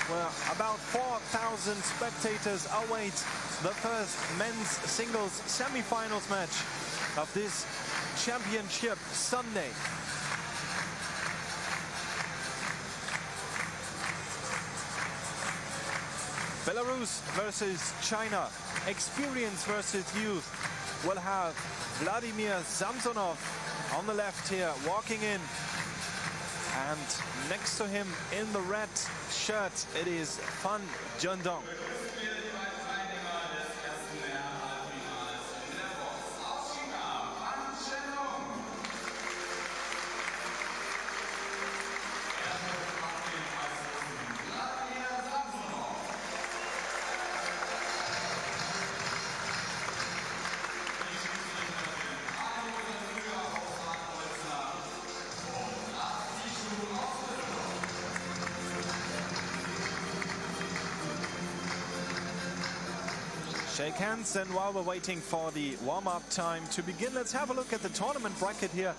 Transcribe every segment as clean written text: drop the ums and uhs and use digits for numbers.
where about 4,000 spectators await the first men's singles semi-finals match of this championship Sunday. Belarus versus China, experience versus youth. We'll have Vladimir Samsonov on the left here, walking in. And next to him in the red shirt, it is Zhendong. Shake hands, and while we're waiting for the warm-up time to begin, let's have a look at the tournament bracket here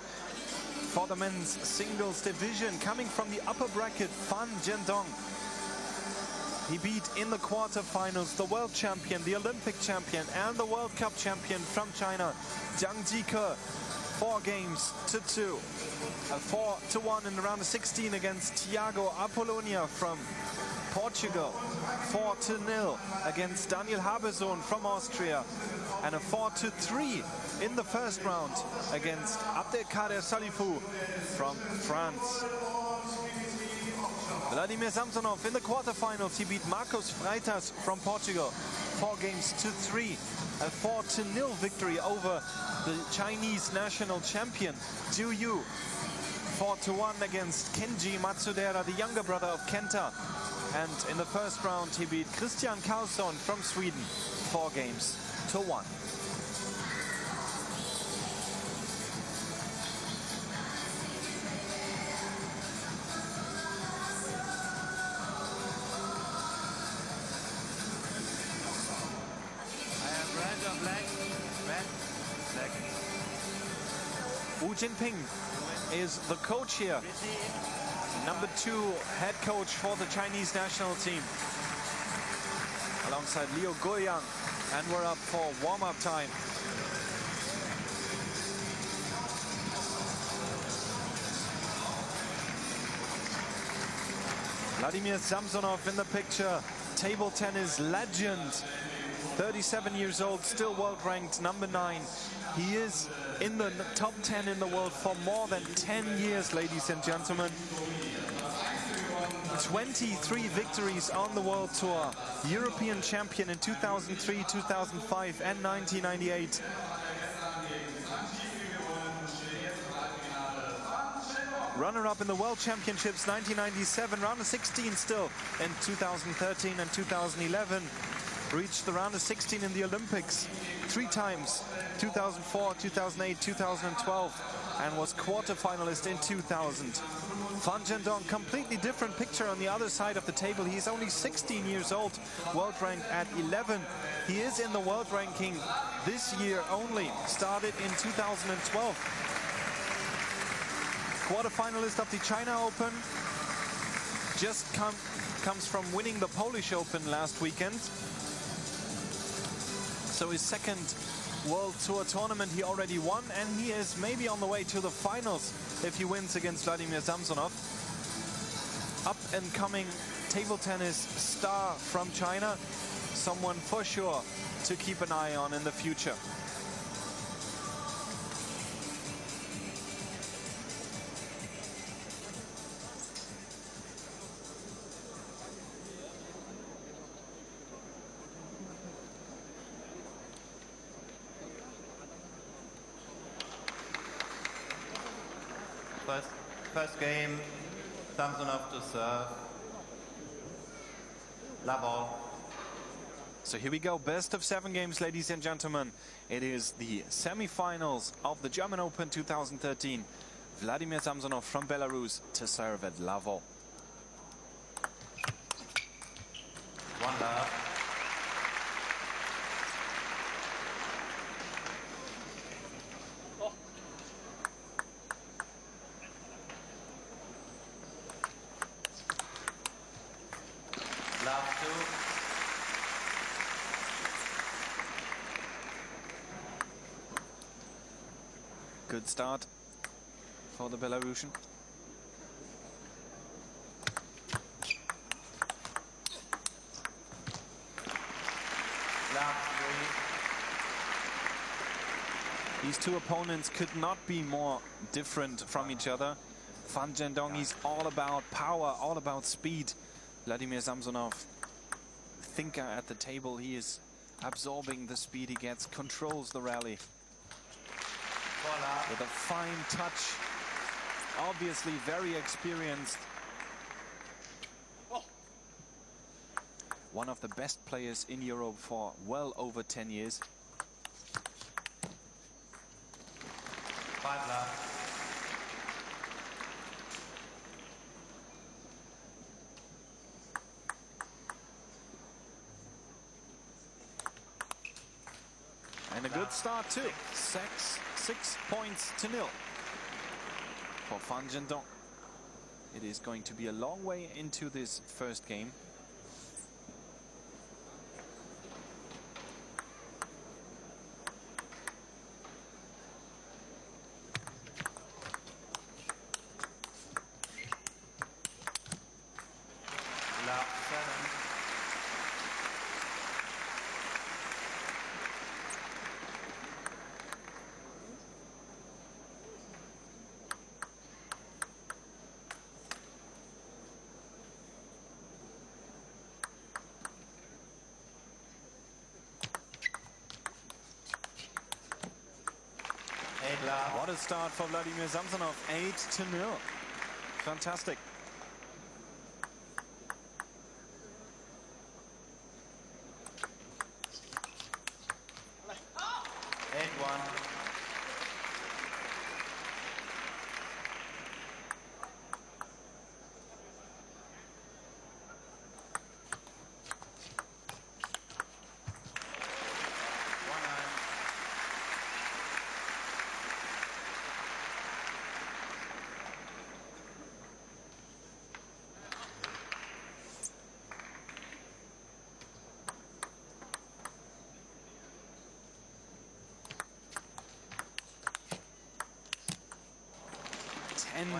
for the men's singles division. Coming from the upper bracket, Zhendong. He beat in the quarterfinals the world champion, the Olympic champion, and the World Cup champion from China, Jiang Jike, 4-2. 4-1 in the round of 16 against Thiago Apollonia from Portugal. 4-0 against Daniel Habersohn from Austria, and a 4-3 in the first round against Abdelkader Salifou from France. Vladimir Samsonov in the quarterfinals, he beat Marcos Freitas from Portugal, 4-3, a 4-0 victory over the Chinese national champion Zhu Yu. 4-1 against Kenji Matsudera, the younger brother of Kenta. And in the first round, he beat Christian Karlsson from Sweden, 4-1. Wu Jinping is the coach here. Number 2 head coach for the Chinese national team, alongside Liu Guoyang, and we're up for warm-up time. Vladimir Samsonov in the picture, table tennis legend, 37 years old, still world ranked number 9. He is in the top 10 in the world for more than 10 years, ladies and gentlemen. 23 victories on the World Tour, European champion in 2003, 2005 and 1998. Runner-up in the World Championships 1997, round of 16 still in 2013 and 2011. Reached the round of 16 in the Olympics 3 times, 2004, 2008, 2012, and was quarter-finalist in 2000. Zhendong, completely different picture on the other side of the table. He's only 16 years old, world ranked at 11. He is in the world ranking this year only, started in 2012. Quarter-finalist of the China Open, just comes from winning the Polish Open last weekend. So his second World Tour tournament he already won, and he is maybe on the way to the finals if he wins against Vladimir Samsonov. Up-and-coming table tennis star from China, someone for sure to keep an eye on in the future. First game, Samsonov to serve. Love all. So here we go, best of 7 games, ladies and gentlemen. It is the semi-finals of the German Open 2013. Vladimir Samsonov from Belarus to serve at love all. One love. Good start for the Belarusian. These two opponents could not be more different from each other. Fan Zhendong, he's all about power, all about speed. Vladimir Samsonov, thinker at the table, he is absorbing the speed he gets, controls the rally. With a fine touch, obviously very experienced. One of the best players in Europe for well over 10 years. 5 love. And a good start too. 6 points to 0 for Fan Zhendong. It is going to be a long way into this first game. What a start for Vladimir Samsonov, 8-0. Fantastic.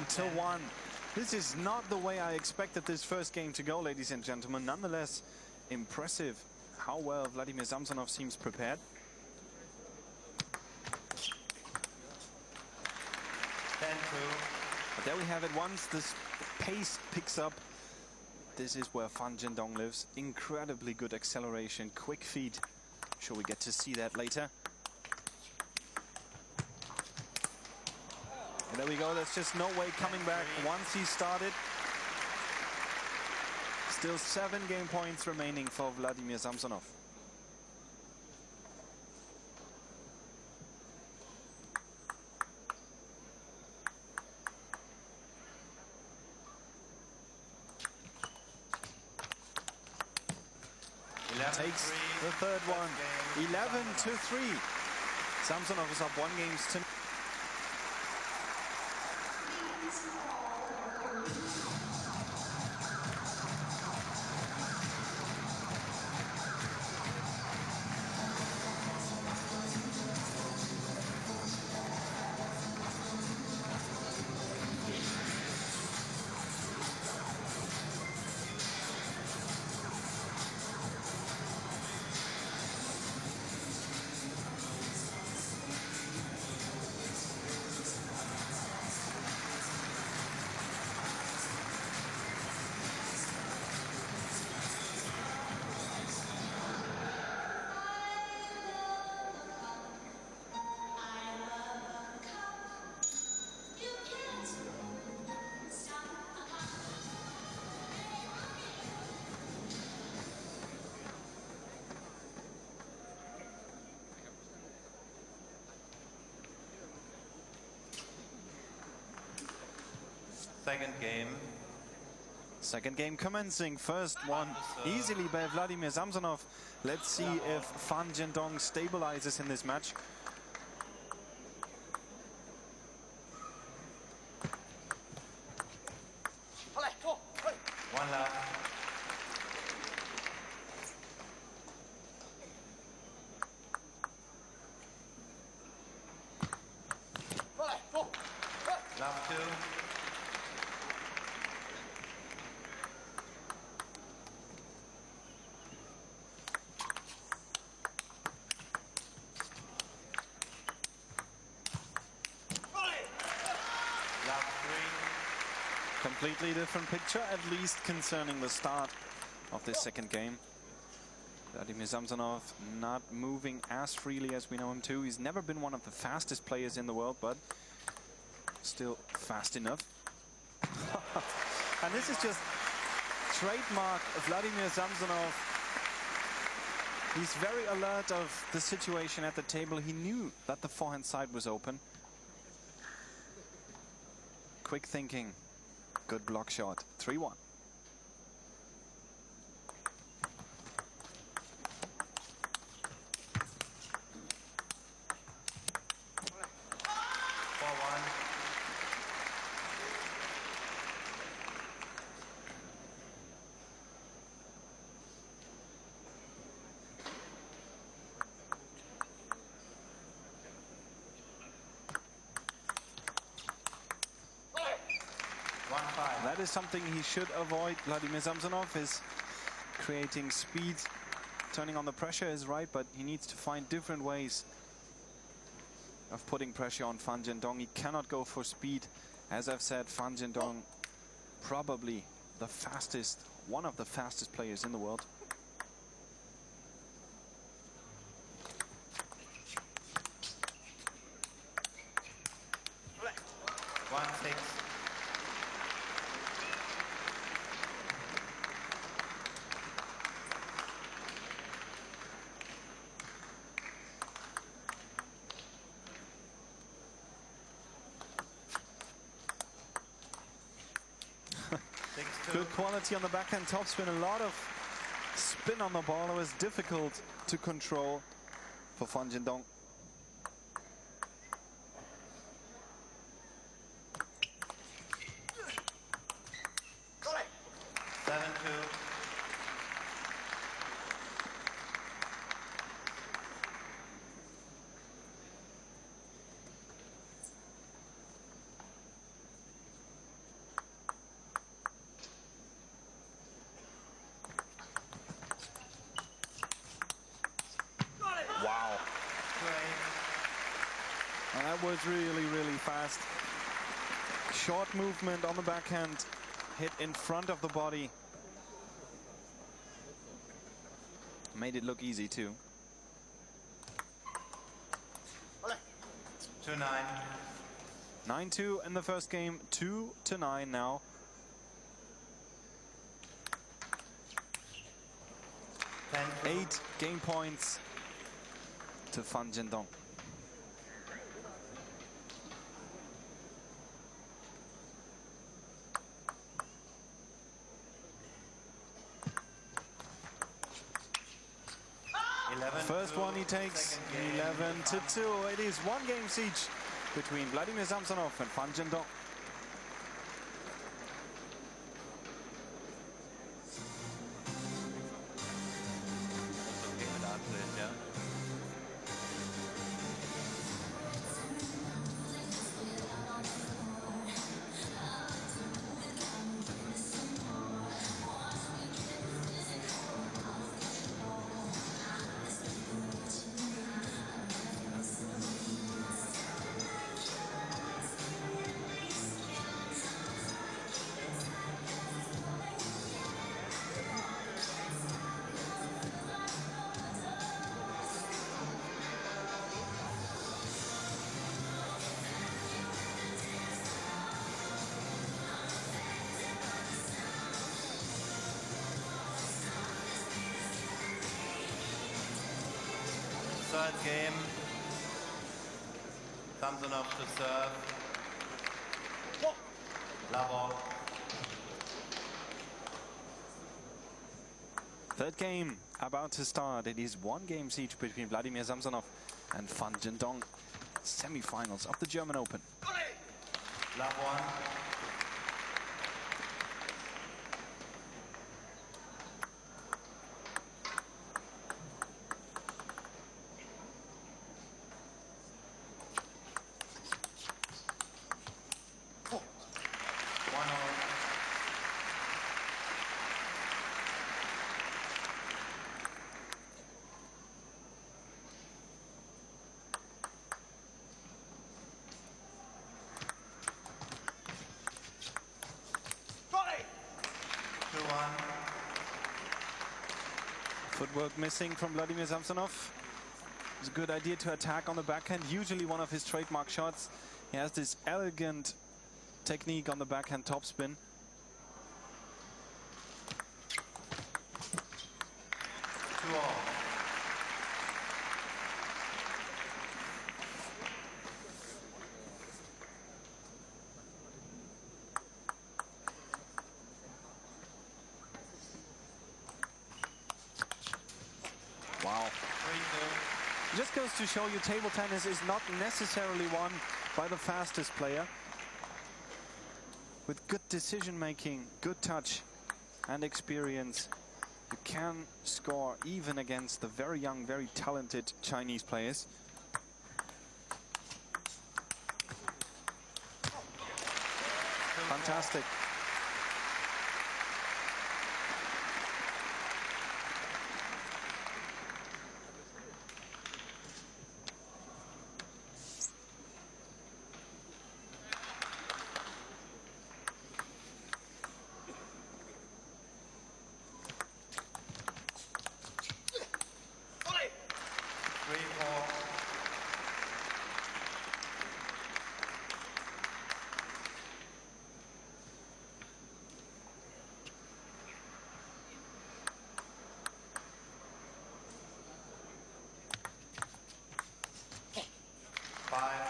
To 1. This is not the way I expected this first game to go, ladies and gentlemen. Nonetheless, impressive how well Vladimir Samsonov seems prepared. 10-2. But there we have it. Once this pace picks up, this is where Fan Zhendong lives. Incredibly good acceleration, quick feet. I'm sure we get to see that later. And there we go. There's just no way coming back once he started. Still 7 game points remaining for Vladimir Samsonov. Takes the third one. 11-3. Samsonov is up 1 game to 0. Second game commencing. First one easily by Vladimir Samsonov. Let's see if Fan Zhendong stabilizes in this match. One love. Love 2. Completely different picture, at least concerning the start of this second game. Vladimir Samsonov not moving as freely as we know him to. He's never been one of the fastest players in the world, but still fast enough. And this is just trademark Vladimir Samsonov. He's very alert of the situation at the table. He knew that the forehand side was open. Quick thinking. Good block shot. 3-1. That is something he should avoid. Vladimir Samsonov is creating speed. Turning on the pressure is right, but he needs to find different ways of putting pressure on Fan Zhendong. He cannot go for speed. As I've said, Fan Zhendong probably the fastest, one of the fastest players in the world. Good quality on the backhand topspin, a lot of spin on the ball. It was difficult to control for Fan Zhendong. Wow. And that was really, really fast. Short movement on the backhand, hit in front of the body. Made it look easy too. 2-9. 9-2 in the first game, 2-9 now. Eight game points to Fan Zhendong. First one he takes, 11-2. It is one game siege between Vladimir Samsonov and Fan Zhendong. Third game, Samsonov to serve. Love. Third game about to start. It is one game siege between Vladimir Samsonov and Fan Zhendong. Semi-finals of the German Open. Love 1. Footwork missing from Vladimir Samsonov. It's a good idea to attack on the backhand. Usually one of his trademark shots. He has this elegant technique on the backhand topspin. Wow. Just goes to show you table tennis is not necessarily won by the fastest player. With good decision making, good touch and experience, you can score even against the very young, very talented Chinese players. Fantastic.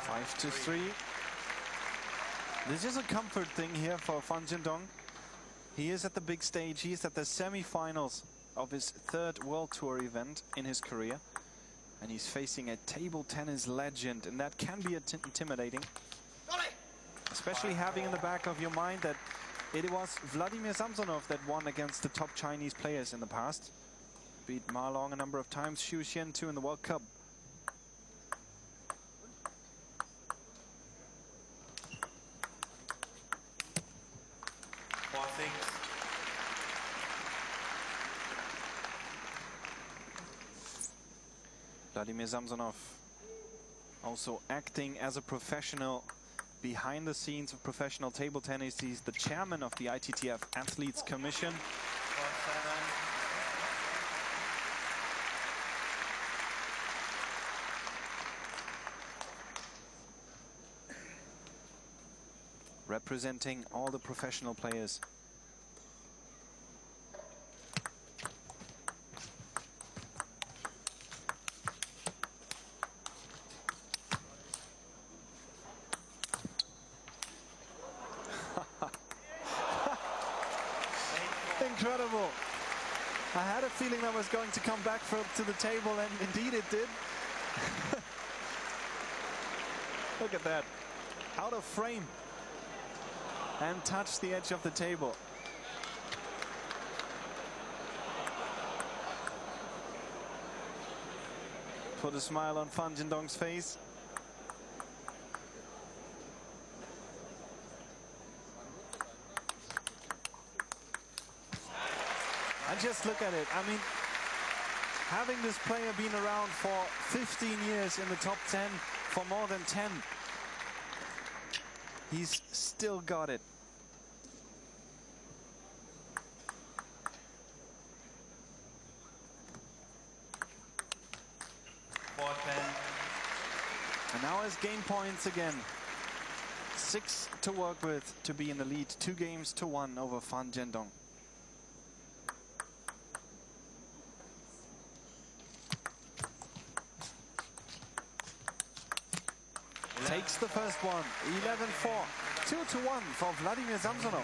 Five to three. This is a comfort thing here for Zhendong. He is at the big stage. He is at the semi-finals of his third World Tour event in his career. And he's facing a table tennis legend, and that can be intimidating. Especially having in the back of your mind that it was Vladimir Samsonov that won against the top Chinese players in the past. Beat Ma Long a number of times, Xu Xian too in the World Cup. Vladimir Samsonov also acting as a professional behind the scenes of professional table tennis. He's the chairman of the ITTF Athletes Commission. Representing all the professional players. Incredible. I had a feeling that was going to come back to the table, and indeed it did. Look at that. Out of frame. And touched the edge of the table. Put a smile on Zhendong's face. And just look at it. I mean, having this player been around for 15 years in the top 10, for more than 10, he's still got it. And now has game points again. 6 to work with to be in the lead. 2 games to 1 over Zhendong. Takes the first one, 11-4, 2-1 for Vladimir Samsonov.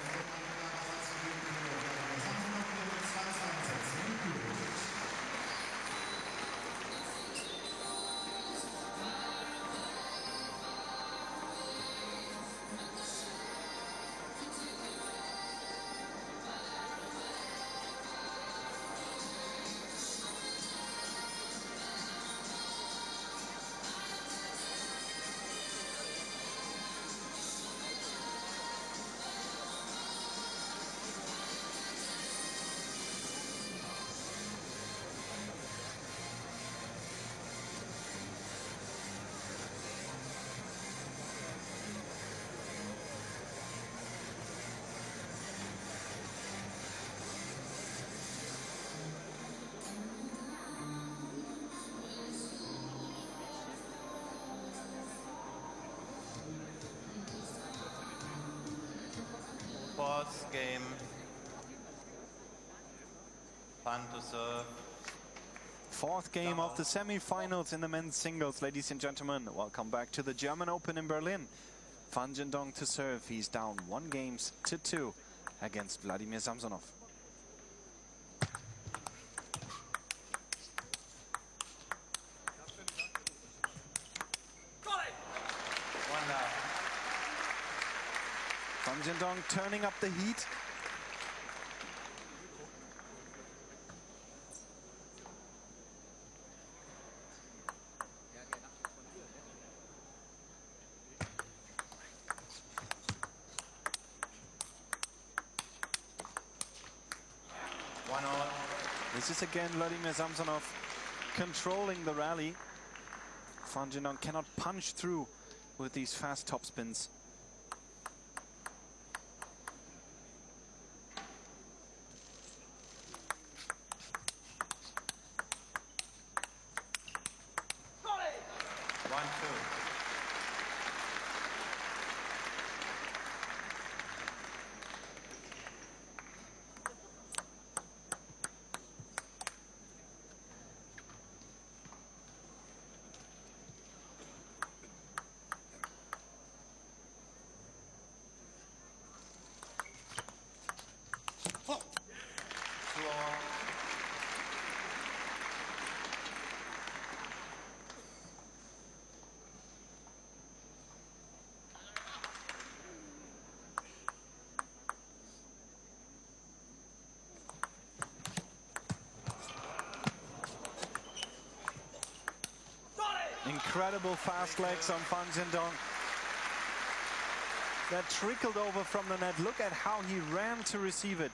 Fourth game. Fun to serve. Fourth game of the semi-finals in the men's singles, ladies and gentlemen. Welcome back to the German Open in Berlin. Fan Zhendong to serve. He's down 1-2 against Vladimir Samsonov. Fan Zhendong turning up the heat. This is again Vladimir Samsonov controlling the rally. Fan Zhendong cannot punch through with these fast topspins. Incredible fast legs on Fan Zhendong. That trickled over from the net. Look at how he ran to receive it.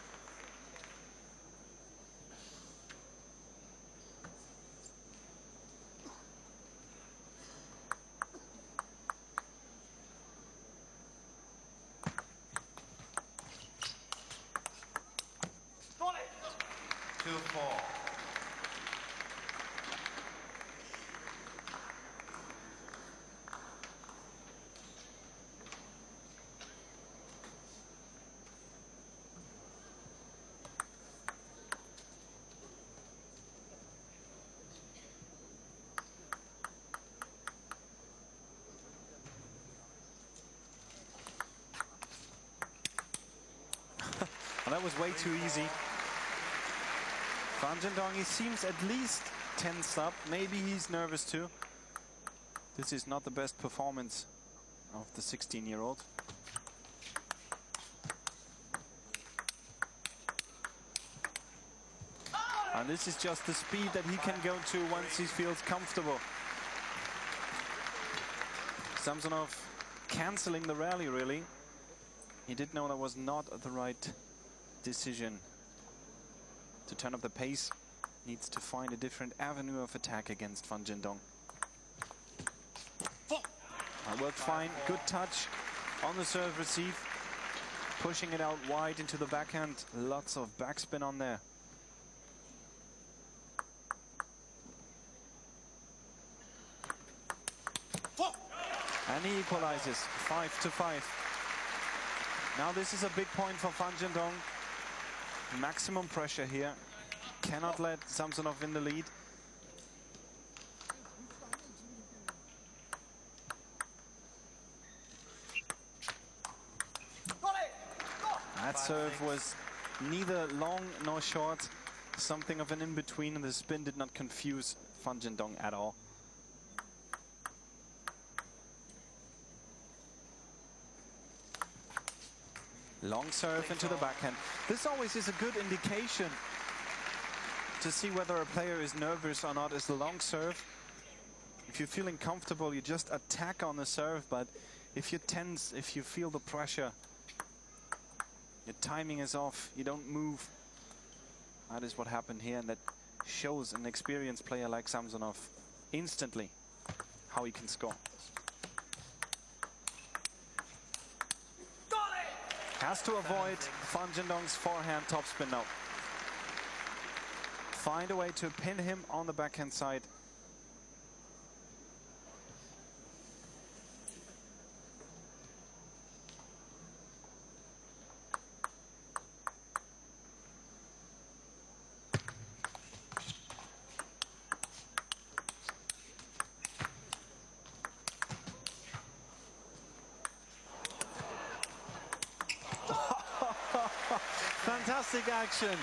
Well, that was way too easy. Fan Zhendong, he seems at least tensed up. Maybe he's nervous too. This is not the best performance of the 16-year-old. And this is just the speed that he can go to once he feels comfortable. Samsonov canceling the rally, really. He did know that was not the right decision to turn up the pace. Needs to find a different avenue of attack against Fan Zhendong. That worked fine. Good touch on the serve receive. Pushing it out wide into the backhand. Lots of backspin on there. And he equalizes 5-5. Now this is a big point for Fan Zhendong. Maximum pressure here. Cannot let Samsonov in the lead. That serve was neither long nor short. Something of an in-between, and the spin did not confuse Fan Zhendong at all. Long serve into the backhand. This always is a good indication to see whether a player is nervous or not, is the long serve. If you're feeling comfortable, you just attack on the serve, but if you're tense, if you feel the pressure, your timing is off, you don't move. That is what happened here, and that shows an experienced player like Samsonov instantly how he can score. Has to avoid Fan Zhendong's forehand topspin now. Find a way to pin him on the backhand side. fantastic action,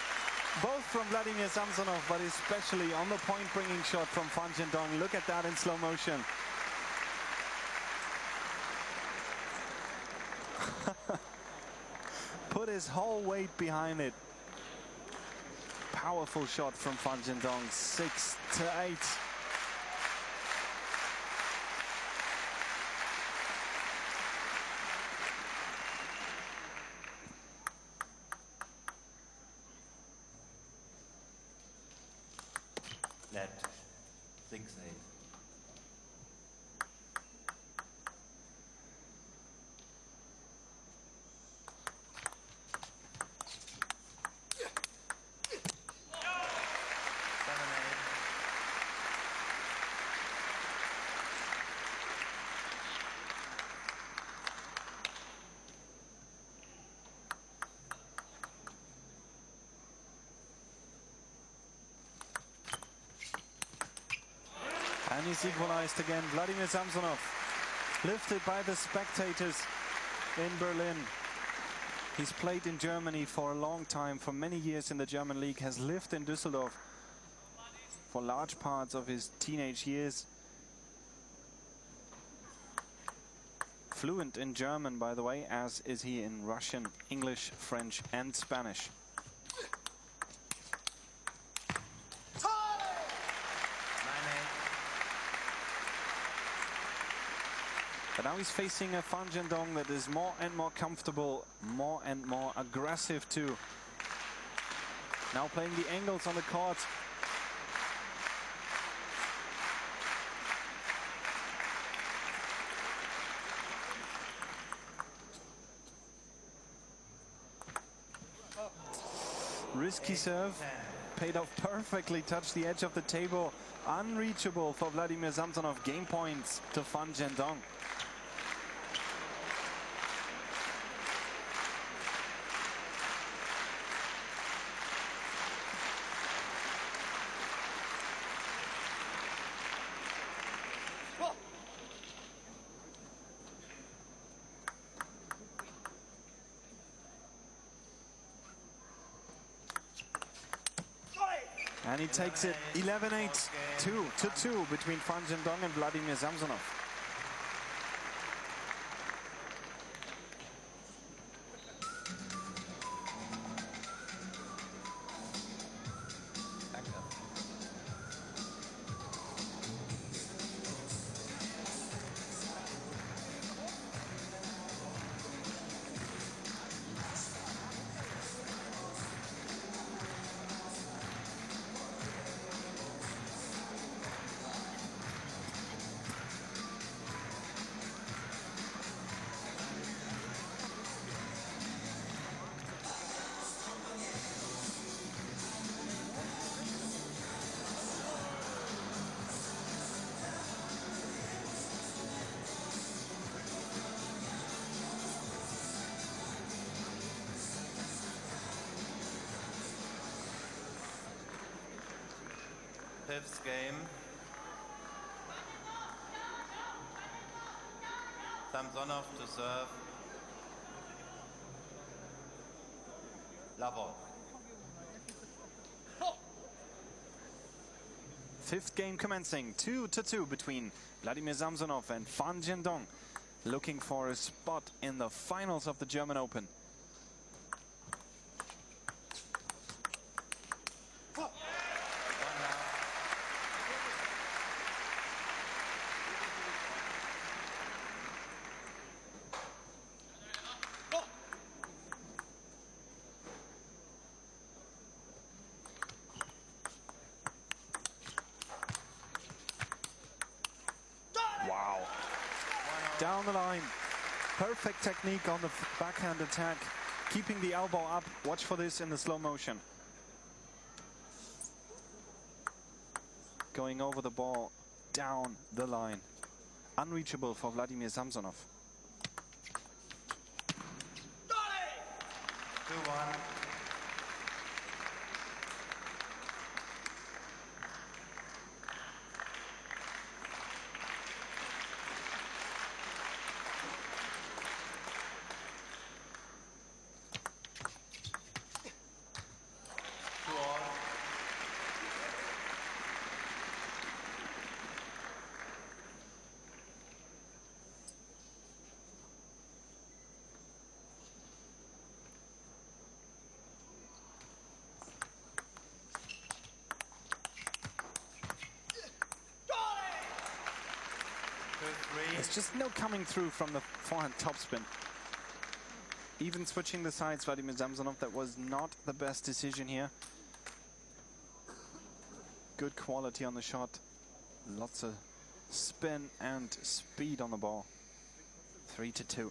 both from Vladimir Samsonov, but especially on the point-bringing shot from Fan Zhendong. Look at that in slow motion. Put his whole weight behind it. Powerful shot from Fan Zhendong, 6-8. Net 6-8. And he's equalized again. Vladimir Samsonov, lifted by the spectators in Berlin. He's played in Germany for a long time, for many years in the German league, has lived in Düsseldorf for large parts of his teenage years. Fluent in German, by the way, as is he in Russian, English, French and Spanish. But now he's facing a Fan Zhendong that is more and more comfortable, more and more aggressive too. Now playing the angles on the court. Risky serve, paid off perfectly, touched the edge of the table. Unreachable for Vladimir Samsonov. Game points to Fan Zhendong. And he takes it 11-8, 2-2 between Fan Zhendong and Vladimir Samsonov. Fifth game. Samsonov to serve. Lavon. Fifth game commencing, 2-2 between Vladimir Samsonov and Fan Zhendong, looking for a spot in the finals of the German Open. Wow. Down the line. Perfect technique on the backhand attack. Keeping the elbow up. Watch for this in the slow motion. Going over the ball. Down the line. Unreachable for Vladimir Samsonov. 2-1. There's just no coming through from the forehand topspin. Even switching the sides, Vladimir Samsonov, that was not the best decision here. Good quality on the shot. Lots of spin and speed on the ball. 3-2.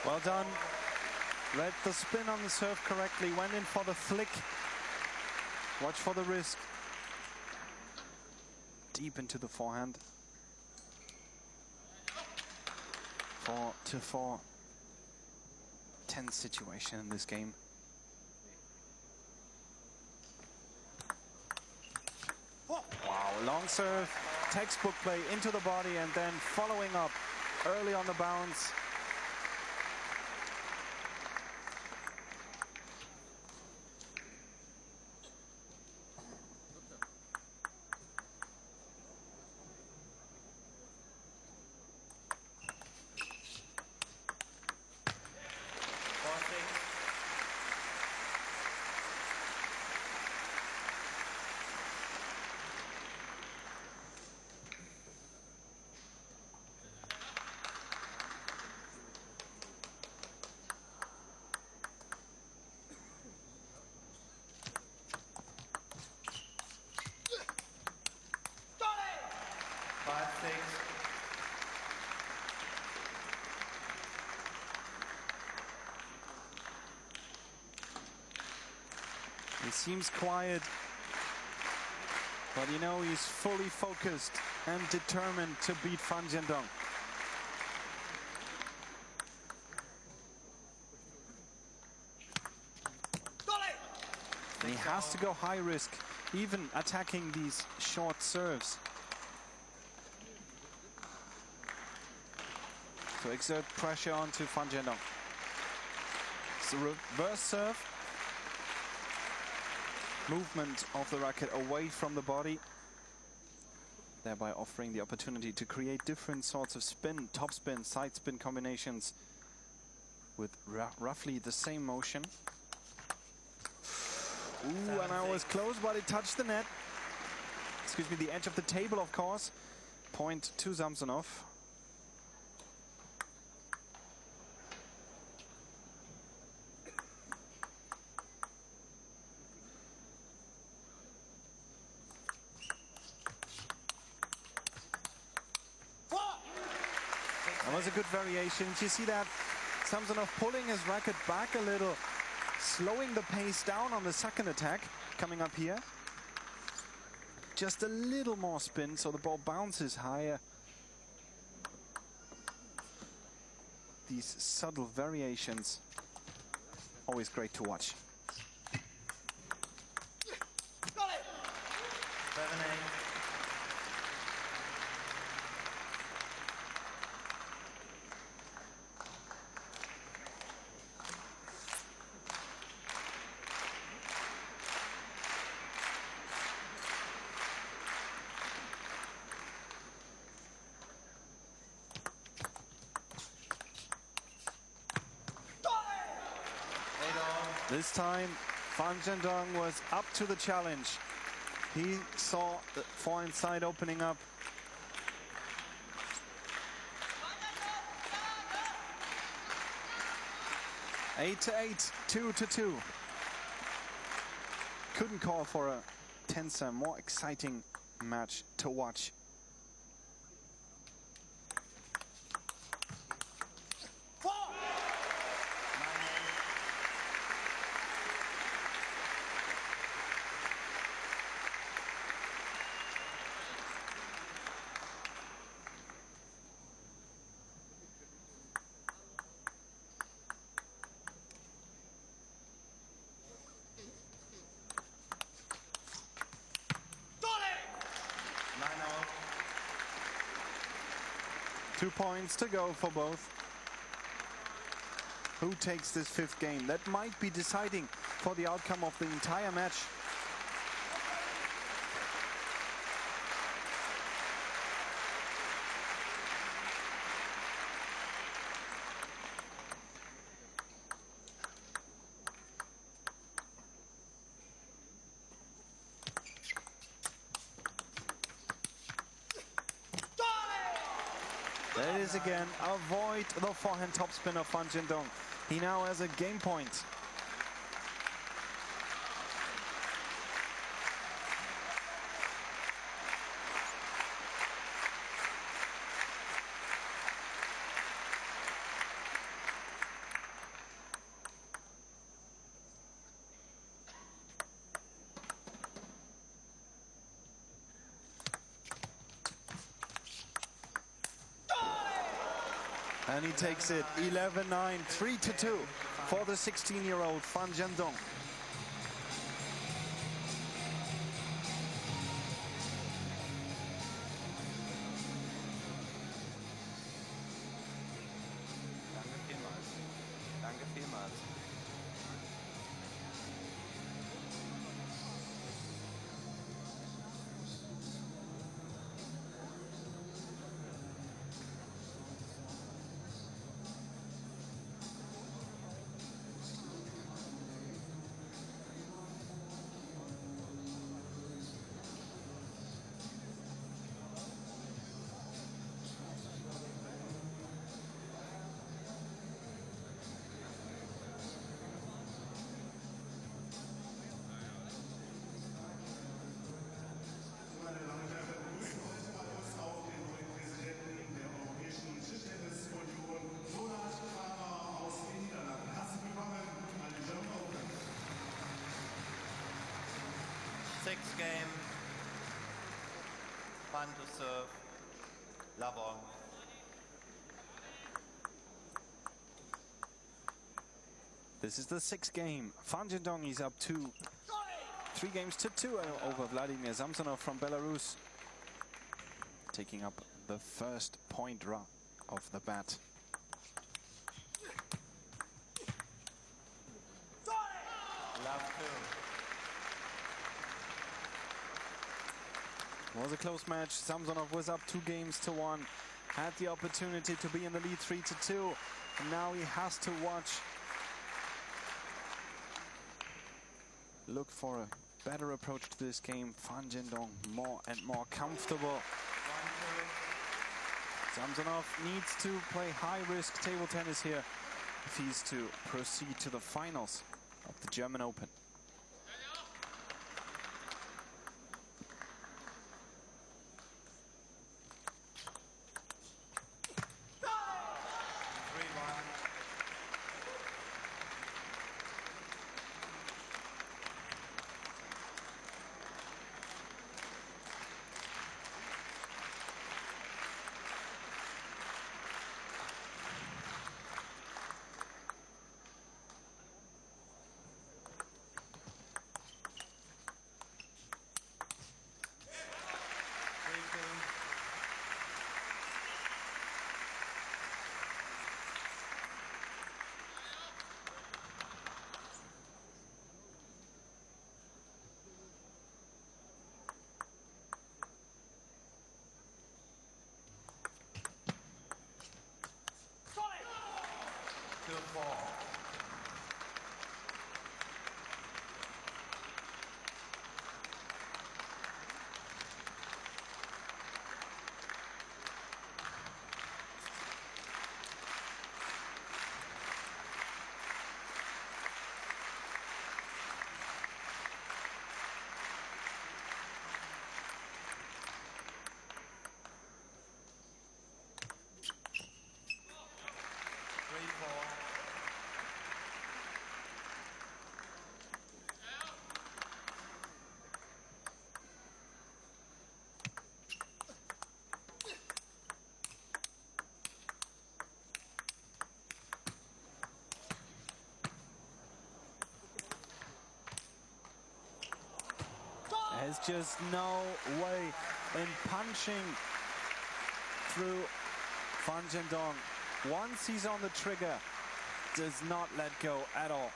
Well done. Read the spin on the serve correctly. Went in for the flick. Watch for the risk. Deep into the forehand. 4-4. Tense situation in this game. Wow, long serve. Textbook play into the body and then following up early on the bounce. He seems quiet, but you know he's fully focused and determined to beat Zhendong. And he has to go high risk, even attacking these short serves. To exert pressure onto Zhendong. It's a reverse serve. Movement of the racket away from the body, thereby offering the opportunity to create different sorts of spin, top spin, side spin combinations with roughly the same motion. Ooh, and I was close, but it touched the net. Excuse me, the edge of the table, of course. Point to Samsonov. That was a good variation. You see that Samsonov pulling his racket back a little, slowing the pace down on the second attack coming up here. Just a little more spin so the ball bounces higher. These subtle variations, always great to watch. 7-8. This time, Zhendong was up to the challenge. He saw the forehand side opening up. Eight to 8, 2-2. Couldn't call for a tenser, more exciting match to watch. 2 points to go for both. Who takes this fifth game? That might be deciding for the outcome of the entire match. That is again, avoid the forehand topspin of Zhendong. He now has a game point. And he takes it 11-9, 3-2 for the 16-year-old Zhendong. Danke vielmals. Danke vielmals. Sixth game, fun to serve, love on. This is the sixth game. Zhendong is up 3 games to 2 over Vladimir Samsonov from Belarus, taking up the first point of the bat. Love to. It was a close match. Samsonov was up 2 games to 1. Had the opportunity to be in the lead 3-2. And now he has to look for a better approach to this game. Zhendong more and more comfortable. Samsonov needs to play high-risk table tennis here if he's to proceed to the finals of the German Open. There's just no way in punching through Fan Zhendong, once he's on the trigger, does not let go at all.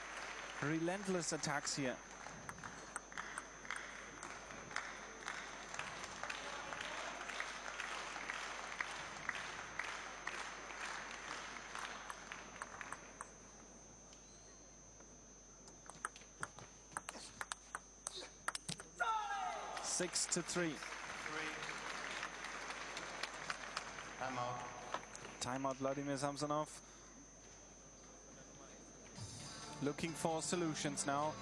Relentless attacks here. Six to three. Timeout. Timeout, Vladimir Samsonov. Looking for solutions now.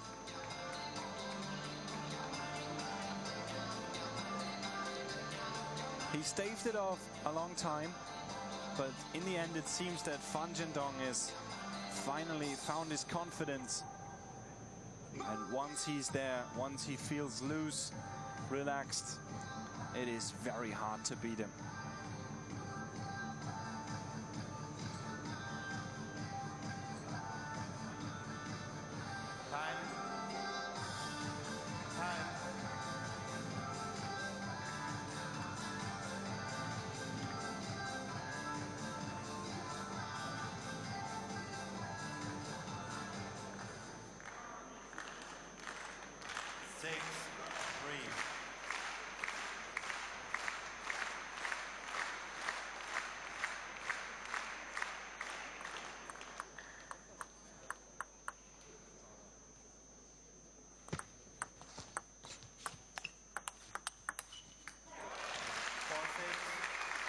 He staved it off a long time, but in the end it seems that Fan Zhendong is finally found his confidence. And once he's there, once he feels loose, relaxed, it is very hard to beat him. Time. Six, three.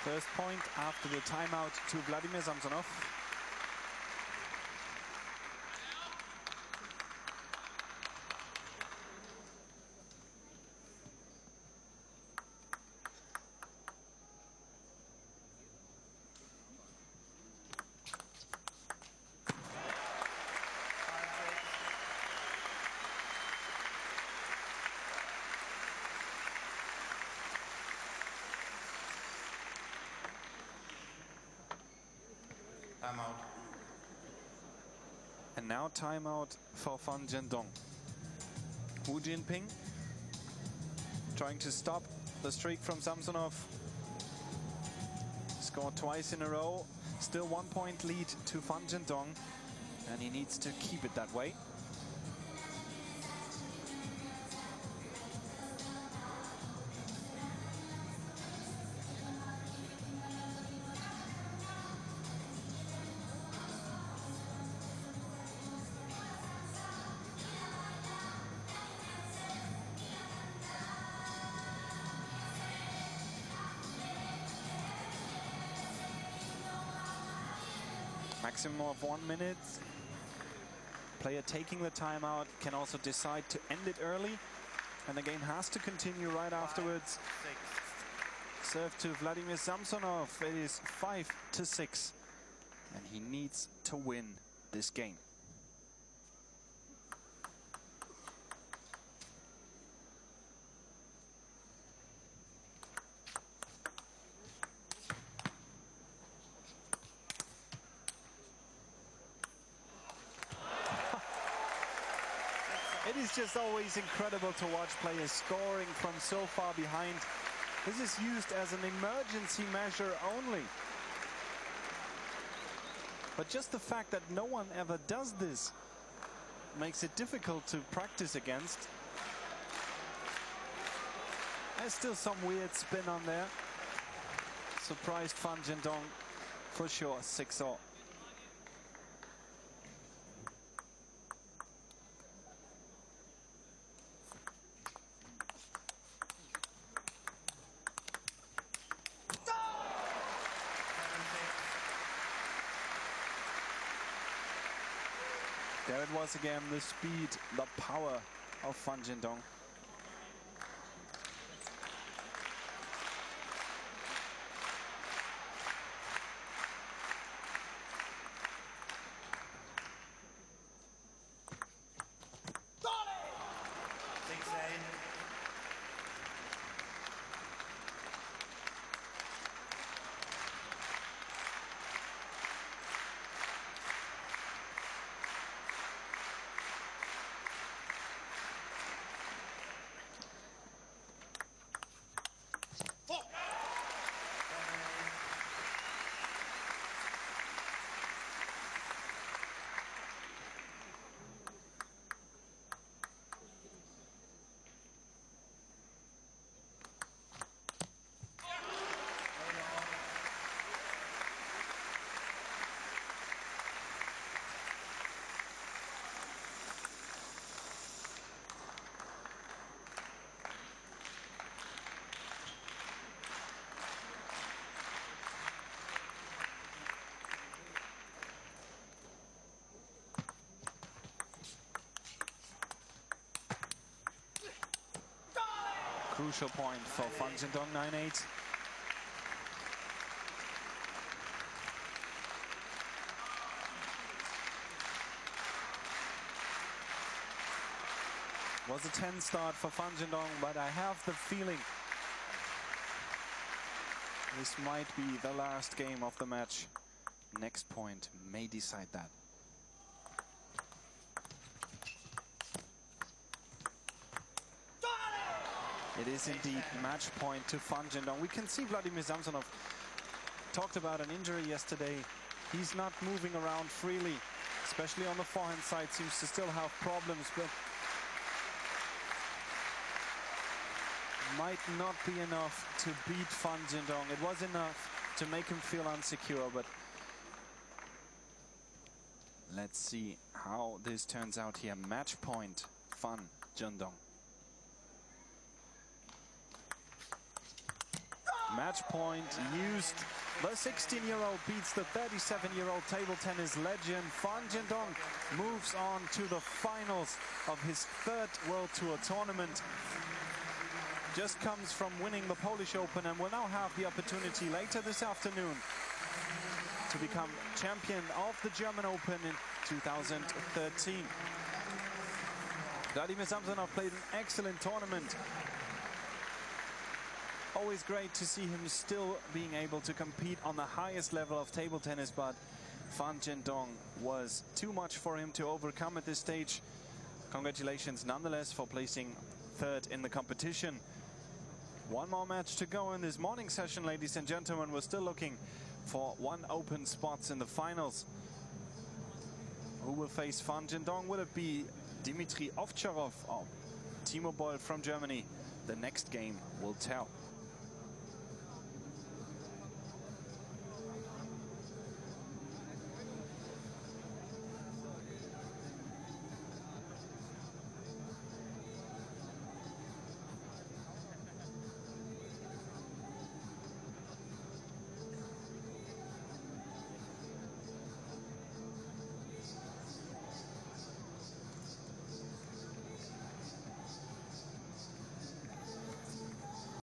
First point after the timeout to Vladimir Samsonov. Timeout. And now timeout for Fan Zhendong. Wu Jinping trying to stop the streak from Samsonov. Scored twice in a row. Still 1 point lead to Fan Zhendong, and he needs to keep it that way. Maximum of 1 minute. Player taking the timeout can also decide to end it early, and the game has to continue right afterwards. Serve to Vladimir Samsonov. It is 5-6, and he needs to win this game. It is just always incredible to watch players scoring from so far behind. This is used as an emergency measure only. But just the fact that no one ever does this makes it difficult to practice against. There's still some weird spin on there. Surprised Fan Zhendong for sure, 6-0. There it was again, the speed, the power of Fan Zhendong. crucial point for Fan Zhendong 9-8. Was a 10 start for Fan Zhendong, but I have the feeling this might be the last game of the match. Next point may decide that. It is indeed match point to Fan Zhendong. We can see Vladimir Samsonov talked about an injury yesterday. He's not moving around freely, especially on the forehand side. Seems to still have problems, but might not be enough to beat Fan Zhendong. It was enough to make him feel unsecure, but let's see how this turns out here. Match point, Fan Zhendong. Match point used. The 16-year-old beats the 37-year-old table tennis legend. Fan Zhendong moves on to the finals of his third World Tour tournament. Just comes from winning the Polish Open and will now have the opportunity later this afternoon to become champion of the German Open in 2013. Vladimir Samsonov played an excellent tournament. Always great to see him still being able to compete on the highest level of table tennis, but Fan Zhendong was too much for him to overcome at this stage. Congratulations nonetheless for placing third in the competition. One more match to go in this morning session, ladies and gentlemen. We're still looking for one open spots in the finals. Who will face Fan Zhendong? Will it be Dmitry Ovtcharov or Timo Boll from Germany? The next game will tell.